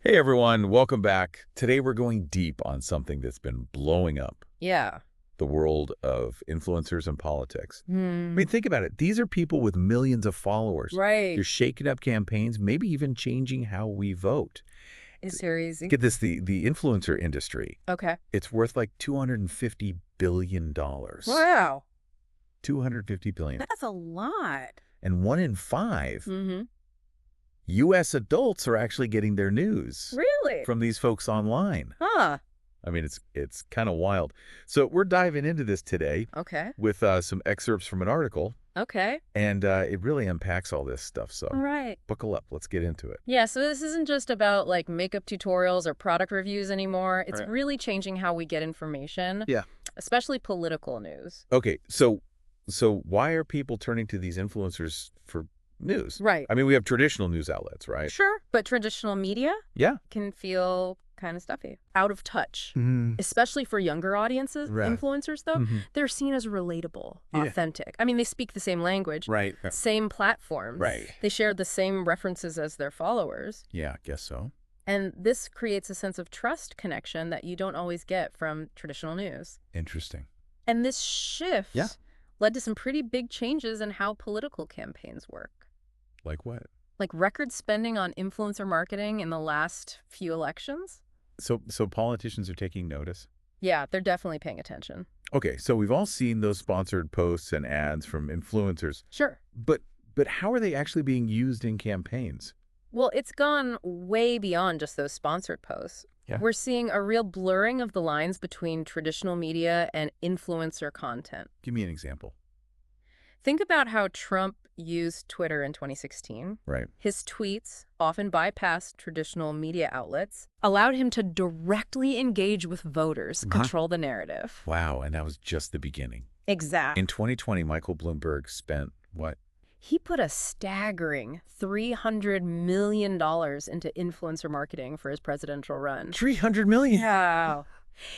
Hey everyone, welcome back. Today we're going deep on something that's been blowing up, Yeah. the world of influencers and politics. I Hmm. mean, think about it. These are people with millions of followers. Right. They're shaking up campaigns, maybe even changing how we vote. It's crazy. Get this, the influencer industry, Okay. it's worth like $250 billion. Wow. $250 billion. That's a lot. And 1 in 5 Mm-hmm. U.S. adults are actually getting their news Really? from these folks online. Huh. I mean, it's kind of wild. So we're diving into this today Okay. with some excerpts from an article, Okay. and it really unpacks all this stuff. So All right. buckle up. Let's get into it. Yeah, so this isn't just about like makeup tutorials or product reviews anymore. It's Right. really changing how we get information. Yeah. Especially political news. Okay, so why are people turning to these influencers for news? Right. I mean, we have traditional news outlets, right? Sure. But traditional media Yeah. can feel kind of stuffy, out of touch. Mm-hmm. Especially for younger audiences, Right. influencers, though, they're seen as relatable, Yeah. authentic. I mean, they speak the same language, Right. same platforms. Right. They share the same references as their followers. Yeah, I guess so. And this creates a sense of trust connection that you don't always get from traditional news. Interesting. And this shift Yeah. led to some pretty big changes in how political campaigns work. Like what? Like record spending on influencer marketing in the last few elections. So politicians are taking notice? Yeah, they're definitely paying attention. Okay, so we've all seen those sponsored posts and ads from influencers. Sure. But how are they actually being used in campaigns? Well, it's gone way beyond just those sponsored posts. Yeah. We're seeing a real blurring of the lines between traditional media and influencer content. Give me an example. Think about how Trump used Twitter in 2016. Right. His tweets, often bypassed traditional media outlets, allowed him to directly engage with voters, control the narrative. Wow, and that was just the beginning. Exactly. In 2020, Michael Bloomberg spent, what? He put a staggering $300 million into influencer marketing for his presidential run. 300 million? Wow.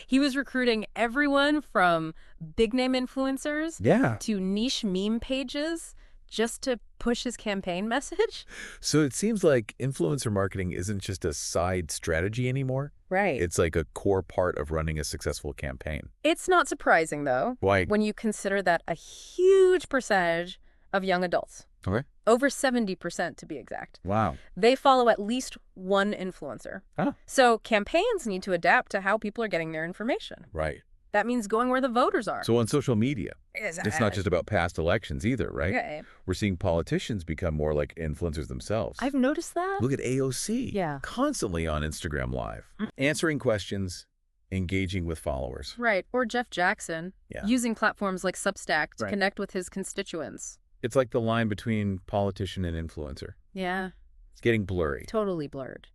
He was recruiting everyone from big-name influencers Yeah. to niche meme pages just to push his campaign message. So it seems like influencer marketing isn't just a side strategy anymore. Right. It's like a core part of running a successful campaign. It's not surprising, though, Why? when you consider that a huge percentage of young adults, Okay. over 70% to be exact, Wow. they follow at least one influencer. Ah. So campaigns need to adapt to how people are getting their information. Right. That means going where the voters are. So on social media, it's not just about past elections either, right? Okay. We're seeing politicians become more like influencers themselves. I've noticed that. Look at AOC. Yeah. Constantly on Instagram Live, answering questions, engaging with followers. Right. Or Jeff Jackson, Yeah. using platforms like Substack to Right. connect with his constituents. It's like the line between politician and influencer. Yeah. It's getting blurry. Totally blurred.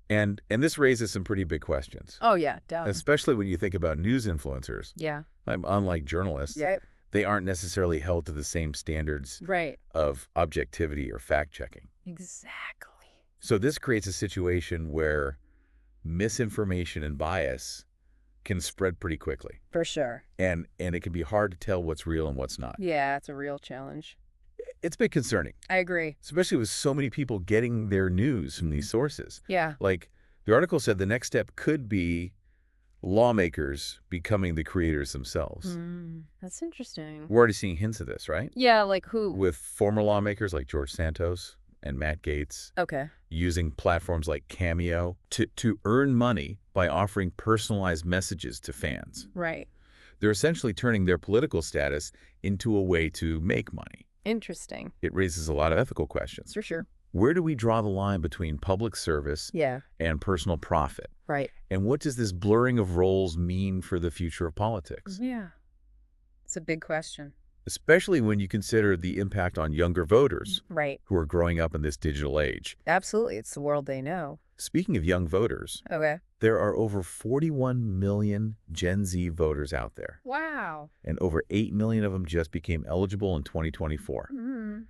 And this raises some pretty big questions, Oh, yeah. Dumb. especially when you think about news influencers. Yeah. Unlike journalists, Yeah. they aren't necessarily held to the same standards Right. of objectivity or fact-checking. Exactly. So this creates a situation where misinformation and bias can spread pretty quickly. For sure. And it can be hard to tell what's real and what's not. Yeah, it's a real challenge. It's a bit concerning, I agree. especially with so many people getting their news from these sources. Yeah. Like, the article said the next step could be lawmakers becoming the creators themselves. That's interesting. We're already seeing hints of this, right? Yeah, like who? With former lawmakers like George Santos and Matt Gaetz Okay. using platforms like Cameo to earn money by offering personalized messages to fans. Right. They're essentially turning their political status into a way to make money. Interesting. It raises a lot of ethical questions. For sure. Where do we draw the line between public service Yeah. and personal profit? Right. And what does this blurring of roles mean for the future of politics? Yeah. It's a big question. Especially when you consider the impact on younger voters Right. who are growing up in this digital age. Absolutely. It's the world they know. Speaking of young voters, Okay. there are over 41 million Gen Z voters out there, Wow. and over 8 million of them just became eligible in 2024. Mm.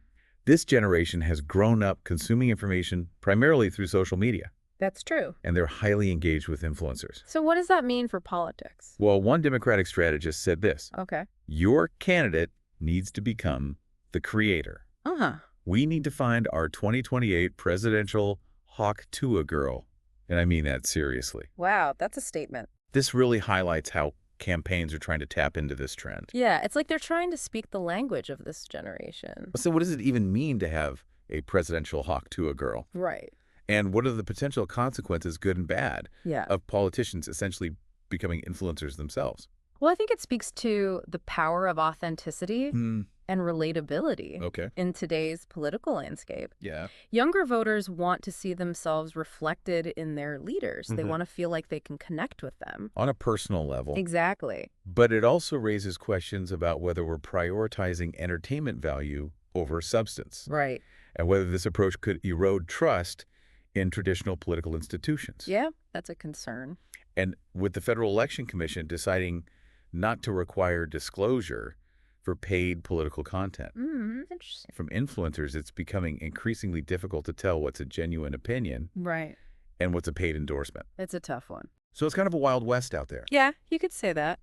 This generation has grown up consuming information primarily through social media, That's true. and they're highly engaged with influencers. So what does that mean for politics? Well, one Democratic strategist said this: Okay. your candidate needs to become the creator. Uh-huh. We need to find our 2028 presidential Hawk Tuah girl. And I mean that seriously. Wow, that's a statement. This really highlights how campaigns are trying to tap into this trend. Yeah, it's like they're trying to speak the language of this generation. So what does it even mean to have a presidential hawk to a girl? Right. And what are the potential consequences, good and bad, Yeah. of politicians essentially becoming influencers themselves? Well, I think it speaks to the power of authenticity Hmm. and relatability Okay. in today's political landscape. Yeah. Younger voters want to see themselves reflected in their leaders. They want to feel like they can connect with them. On a personal level. Exactly. But it also raises questions about whether we're prioritizing entertainment value over substance, Right. and whether this approach could erode trust in traditional political institutions. Yeah, that's a concern. And with the Federal Election Commission deciding not to require disclosure for paid political content Interesting. from influencers, it's becoming increasingly difficult to tell what's a genuine opinion Right. and what's a paid endorsement. It's a tough one. So it's kind of a wild west out there. Yeah, you could say that.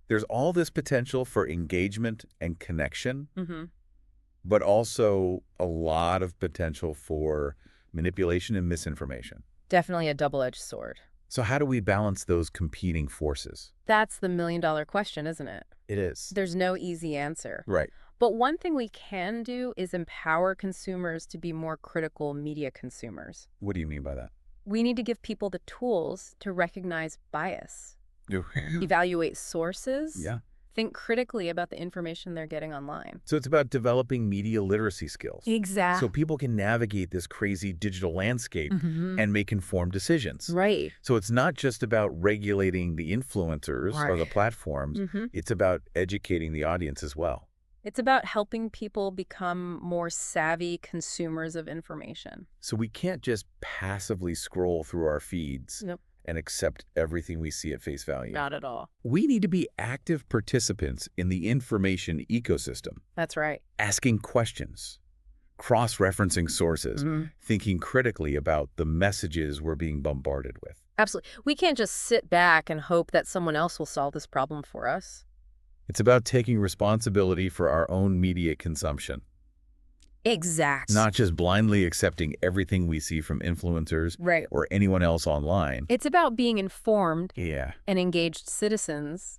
There's all this potential for engagement and connection, Mm-hmm. but also a lot of potential for manipulation and misinformation. Definitely a double-edged sword. So how do we balance those competing forces? That's the million-dollar question, isn't it? It is. There's no easy answer. Right. But one thing we can do is empower consumers to be more critical media consumers. What do you mean by that? We need to give people the tools to recognize bias, evaluate sources, Yeah. think critically about the information they're getting online. So it's about developing media literacy skills. Exactly. So people can navigate this crazy digital landscape and make informed decisions. Right. So it's not just about regulating the influencers or the platforms. It's about educating the audience as well. It's about helping people become more savvy consumers of information. So we can't just passively scroll through our feeds Nope. and accept everything we see at face value. Not at all. We need to be active participants in the information ecosystem, That's right. asking questions, cross-referencing sources, thinking critically about the messages we're being bombarded with. Absolutely. We can't just sit back and hope that someone else will solve this problem for us. It's about taking responsibility for our own media consumption, Exactly. not just blindly accepting everything we see from influencers Right. or anyone else online. It's about being informed Yeah, and engaged citizens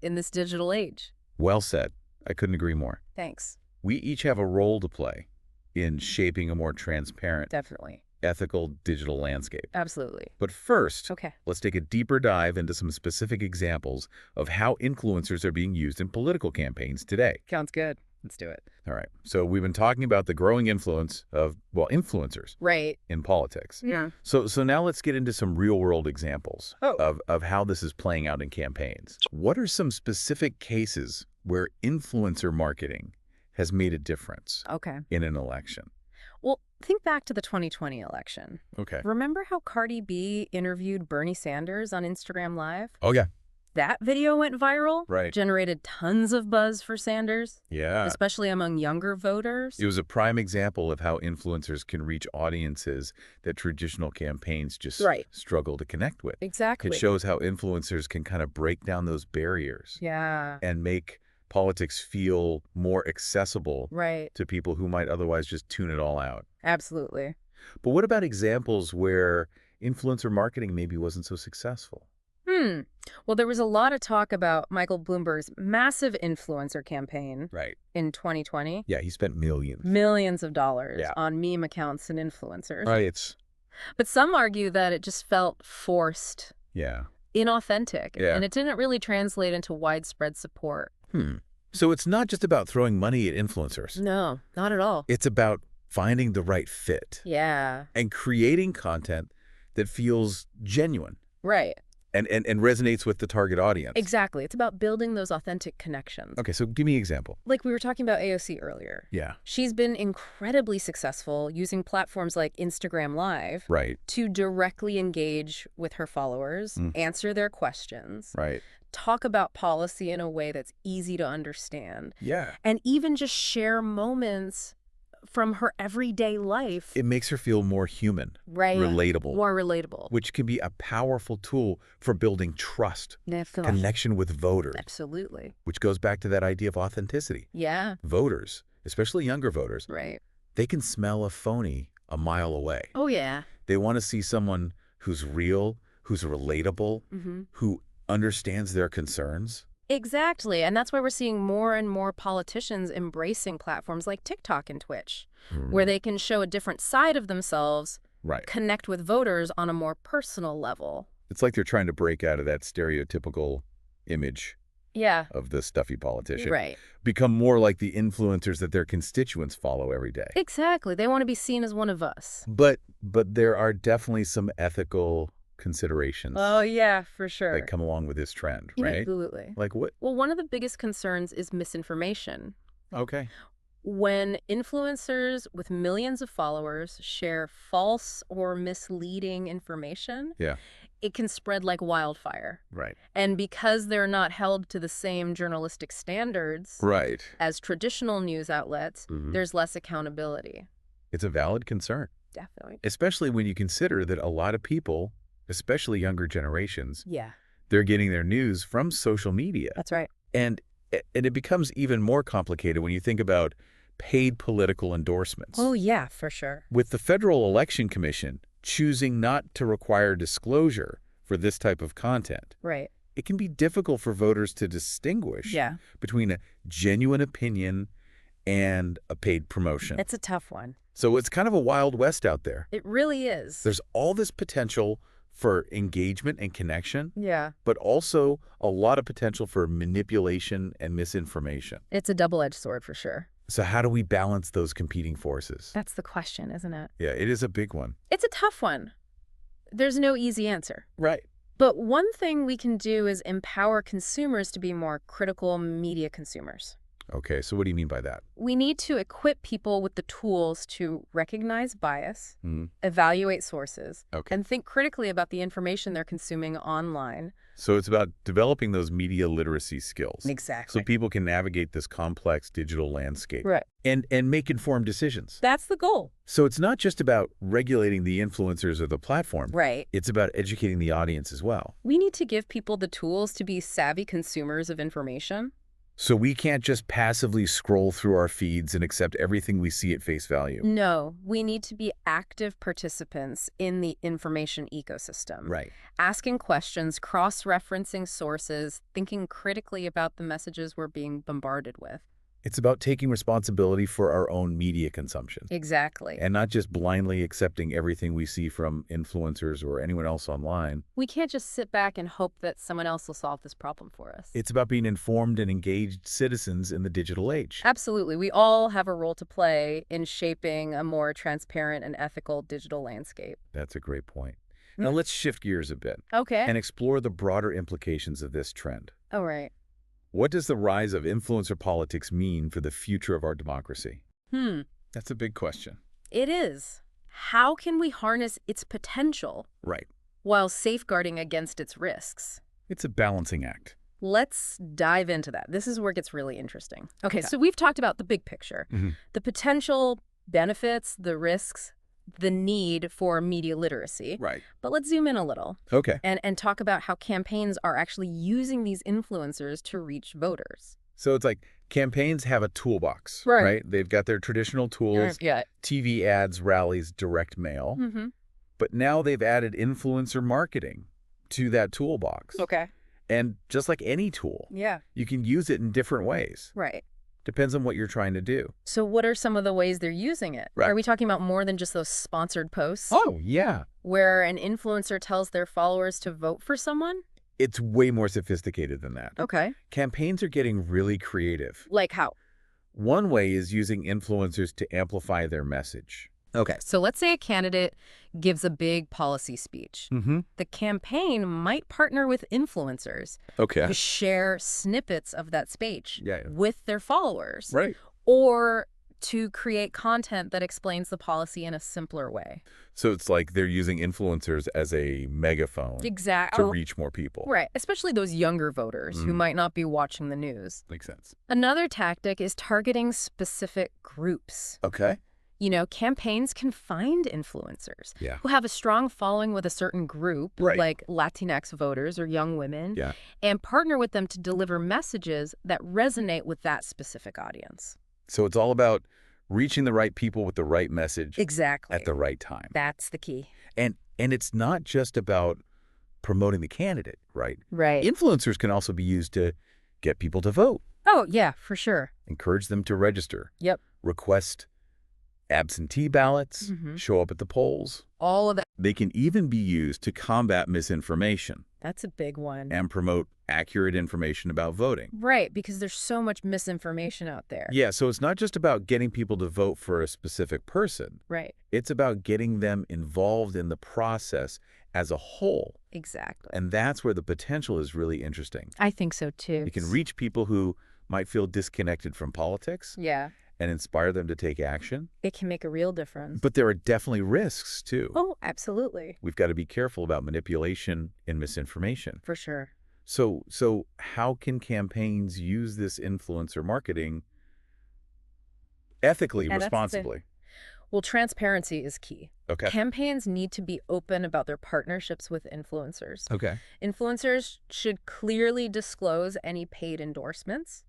in this digital age. well said. I couldn't agree more. Thanks. We each have a role to play in shaping a more transparent, Definitely. ethical digital landscape. Absolutely. But first, Okay. let's take a deeper dive into some specific examples of how influencers are being used in political campaigns today. Sounds good. Let's do it. All right. So we've been talking about the growing influence of, well, influencers Right. in politics. Yeah. So now let's get into some real-world examples Oh. of how this is playing out in campaigns. What are some specific cases where influencer marketing has made a difference Okay. in an election? Well, think back to the 2020 election. Okay. Remember how Cardi B interviewed Bernie Sanders on Instagram Live? Oh, yeah. That video went viral, Right. generated tons of buzz for Sanders, Yeah. especially among younger voters. It was a prime example of how influencers can reach audiences that traditional campaigns just Right. struggle to connect with. Exactly. It shows how influencers can kind of break down those barriers Yeah. and make politics feel more accessible Right. to people who might otherwise just tune it all out. Absolutely. But what about examples where influencer marketing maybe wasn't so successful? Well, there was a lot of talk about Michael Bloomberg's massive influencer campaign Right. in 2020. Yeah, he spent millions. Millions of dollars Yeah. on meme accounts and influencers. Right. But some argue that it just felt forced, Yeah. inauthentic, Yeah. and it didn't really translate into widespread support. So it's not just about throwing money at influencers. No, not at all. It's about finding the right fit Yeah. and creating content that feels genuine Right. and resonates with the target audience. Exactly. It's about building those authentic connections. Okay, so give me an example. Like we were talking about AOC earlier. Yeah. She's been incredibly successful using platforms like Instagram Live Right. to directly engage with her followers, answer their questions, Right. talk about policy in a way that's easy to understand, Yeah. and even just share moments from her everyday life. It makes her feel more human, Right. relatable, More relatable. which can be a powerful tool for building trust, connection with voters, Absolutely. which goes back to that idea of authenticity. Yeah. Voters, especially younger voters, Right. they can smell a phony a mile away. Oh, yeah. They want to see someone who's real, who's relatable, who understands their concerns. Exactly. And that's why we're seeing more and more politicians embracing platforms like TikTok and Twitch, where they can show a different side of themselves, Right. connect with voters on a more personal level. It's like they're trying to break out of that stereotypical image Yeah. of the stuffy politician. Right. Become more like the influencers that their constituents follow every day. Exactly. They want to be seen as one of us. But there are definitely some ethical considerations Oh, yeah, for sure. that come along with this trend, right? Absolutely. Like what? Well, one of the biggest concerns is misinformation. Okay. When influencers with millions of followers share false or misleading information, Yeah. it can spread like wildfire. Right. And because they're not held to the same journalistic standards Right. as traditional news outlets, there's less accountability. It's a valid concern, Definitely. especially when you consider that a lot of people, especially younger generations, Yeah, they're getting their news from social media. that's right. And it becomes even more complicated when you think about paid political endorsements. Oh, yeah, for sure. With the Federal Election Commission choosing not to require disclosure for this type of content, Right. it can be difficult for voters to distinguish Yeah. between a genuine opinion and a paid promotion. It's a tough one. So it's kind of a wild west out there. It really is. There's all this potential for engagement and connection, Yeah. but also a lot of potential for manipulation and misinformation. It's a double-edged sword for sure. So how do we balance those competing forces? That's the question, isn't it? Yeah, it is a big one. It's a tough one. There's no easy answer. Right. But one thing we can do is empower consumers to be more critical media consumers. Okay, so what do you mean by that? We need to equip people with the tools to recognize bias, Mhm. evaluate sources, Okay. and think critically about the information they're consuming online. So it's about developing those media literacy skills. Exactly. So people can navigate this complex digital landscape. Right. And make informed decisions. That's the goal. So it's not just about regulating the influencers or the platform. Right. It's about educating the audience as well. We need to give people the tools to be savvy consumers of information. So we can't just passively scroll through our feeds and accept everything we see at face value. No, we need to be active participants in the information ecosystem. Right. Asking questions, cross-referencing sources, thinking critically about the messages we're being bombarded with. It's about taking responsibility for our own media consumption. Exactly. And not just blindly accepting everything we see from influencers or anyone else online. We can't just sit back and hope that someone else will solve this problem for us. It's about being informed and engaged citizens in the digital age. Absolutely. We all have a role to play in shaping a more transparent and ethical digital landscape. That's a great point. Now let's shift gears a bit Okay. and explore the broader implications of this trend. All right. What does the rise of influencer politics mean for the future of our democracy? That's a big question. It is. How can we harness its potential Right. while safeguarding against its risks? It's a balancing act. Let's dive into that. This is where it gets really interesting. Okay, so we've talked about the big picture, the potential benefits, the risks, the need for media literacy. Right. But let's zoom in a little Okay. and talk about how campaigns are actually using these influencers to reach voters. So it's like campaigns have a toolbox, Right. right? They've got their traditional tools, Yeah. TV ads, rallies, direct mail. But now they've added influencer marketing to that toolbox. Okay. And just like any tool, Yeah. you can use it in different ways. Right. Depends on what you're trying to do. So what are some of the ways they're using it? Right. Are we talking about more than just those sponsored posts? Oh, yeah. Where an influencer tells their followers to vote for someone? It's way more sophisticated than that. Okay. Campaigns are getting really creative. Like how? One way is using influencers to amplify their message. Okay. So let's say a candidate gives a big policy speech. The campaign might partner with influencers Okay. to share snippets of that speech Yeah. with their followers. Right. Or to create content that explains the policy in a simpler way. So it's like they're using influencers as a megaphone Exactly. to reach more people. Right. Especially those younger voters who might not be watching the news. Makes sense. Another tactic is targeting specific groups. Okay. You know, campaigns can find influencers Yeah. who have a strong following with a certain group, Right. like Latinx voters or young women, Yeah. and partner with them to deliver messages that resonate with that specific audience. So it's all about reaching the right people with the right message Exactly. at the right time. That's the key. And And it's not just about promoting the candidate, right? Right. Influencers can also be used to get people to vote, Oh, yeah, for sure. encourage them to register, Yep. request absentee ballots, Mm-hmm. show up at the polls. All of that. They can even be used to combat misinformation That's a big one. and promote accurate information about voting. Right, because there's so much misinformation out there. Yeah, so it's not just about getting people to vote for a specific person. Right. It's about getting them involved in the process as a whole. Exactly. And that's where the potential is really interesting. I think so, too. You can reach people who might feel disconnected from politics Yeah. and inspire them to take action. It can make a real difference. But there are definitely risks, too. Oh, absolutely. We've got to be careful about manipulation and misinformation. For sure. So how can campaigns use this influencer marketing ethically, Yeah, that's the- responsibly? Well, transparency is key. Okay. Campaigns need to be open about their partnerships with influencers. Okay. Influencers should clearly disclose any paid endorsements,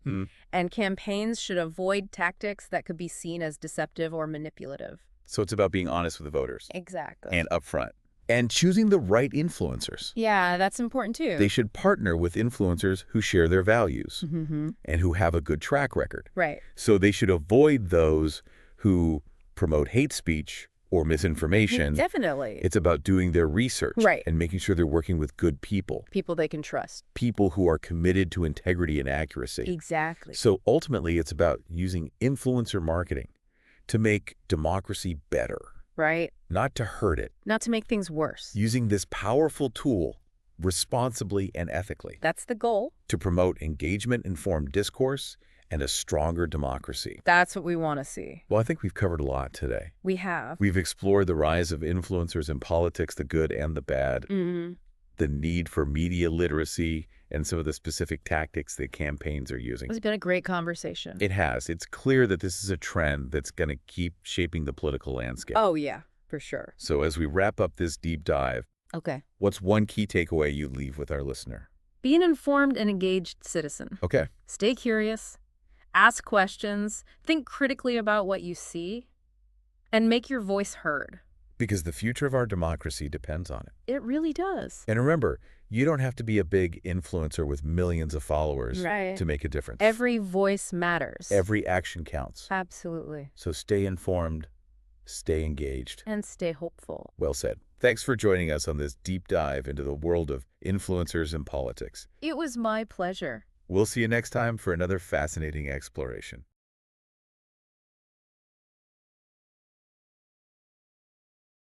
and campaigns should avoid tactics that could be seen as deceptive or manipulative. So it's about being honest with the voters Exactly. and upfront. And choosing the right influencers. Yeah, that's important too. They should partner with influencers who share their values Mm-hmm. and who have a good track record. Right. So they should avoid those who promote hate speech or misinformation. Definitely. It's about doing their research Right. and making sure they're working with good people, People they can trust. people who are committed to integrity and accuracy. Exactly. So ultimately, it's about using influencer marketing to make democracy better, Right. not to hurt it. Not to make things worse. Using this powerful tool responsibly and ethically That's the goal. to promote engagement-informed discourse and a stronger democracy. That's what we want to see. Well, I think we've covered a lot today. We have. We've explored the rise of influencers in politics, the good and the bad, Mm-hmm. the need for media literacy, and some of the specific tactics that campaigns are using. It's been a great conversation. It has. It's clear that this is a trend that's going to keep shaping the political landscape. Oh, yeah, for sure. So as we wrap up this deep dive, Okay. what's one key takeaway you'd leave with our listener? Be an informed and engaged citizen. Okay. Stay curious, ask questions, think critically about what you see, and make your voice heard. Because the future of our democracy depends on it. It really does. And remember, you don't have to be a big influencer with millions of followers Right. to make a difference. Every voice matters. Every action counts. Absolutely. So stay informed, stay engaged. And stay hopeful. Well said. Thanks for joining us on this deep dive into the world of influencers and politics. It was my pleasure. We'll see you next time for another fascinating exploration.